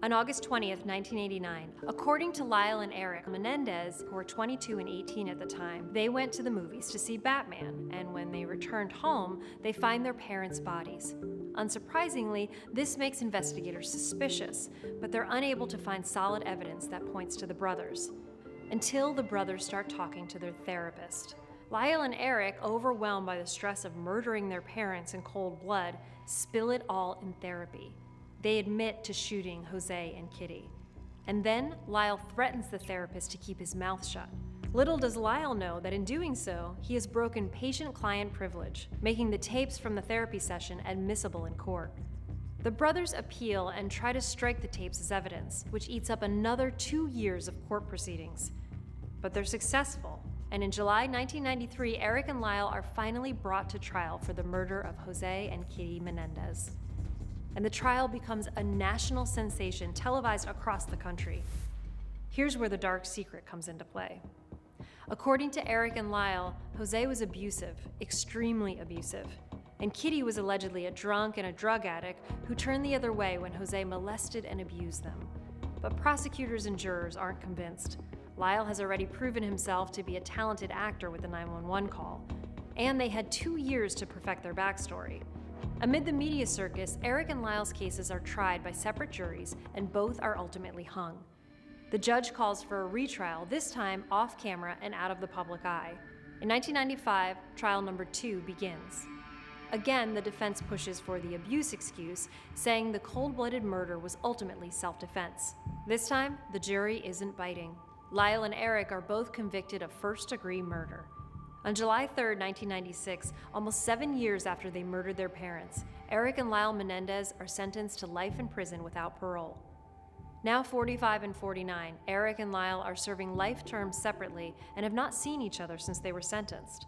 On August 20th, 1989, according to Lyle and Erik Menendez, who were 22 and 18 at the time, they went to the movies to see Batman, and when they returned home, they find their parents' bodies. Unsurprisingly, this makes investigators suspicious, but they're unable to find solid evidence that points to the brothers. Until the brothers start talking to their therapist. Lyle and Erik, overwhelmed by the stress of murdering their parents in cold blood, spill it all in therapy. They admit to shooting Jose and Kitty. And then Lyle threatens the therapist to keep his mouth shut. Little does Lyle know that in doing so, he has broken patient-client privilege, making the tapes from the therapy session admissible in court. The brothers appeal and try to strike the tapes as evidence, which eats up another 2 years of court proceedings. But they're successful, and in July 1993, Erik and Lyle are finally brought to trial for the murder of Jose and Kitty Menendez. And the trial becomes a national sensation televised across the country. Here's where the dark secret comes into play. According to Erik and Lyle, Jose was abusive, extremely abusive. And Kitty was allegedly a drunk and a drug addict who turned the other way when Jose molested and abused them. But prosecutors and jurors aren't convinced. Lyle has already proven himself to be a talented actor with the 911 call. And they had 2 years to perfect their backstory. Amid the media circus, Erik and Lyle's cases are tried by separate juries, and both are ultimately hung. The judge calls for a retrial, this time off camera and out of the public eye. In 1995, trial number 2 begins. Again, the defense pushes for the abuse excuse, saying the cold-blooded murder was ultimately self-defense. This time, the jury isn't biting. Lyle and Erik are both convicted of first-degree murder. On July 3, 1996, almost 7 years after they murdered their parents, Erik and Lyle Menendez are sentenced to life in prison without parole. Now 45 and 49, Erik and Lyle are serving life terms separately and have not seen each other since they were sentenced.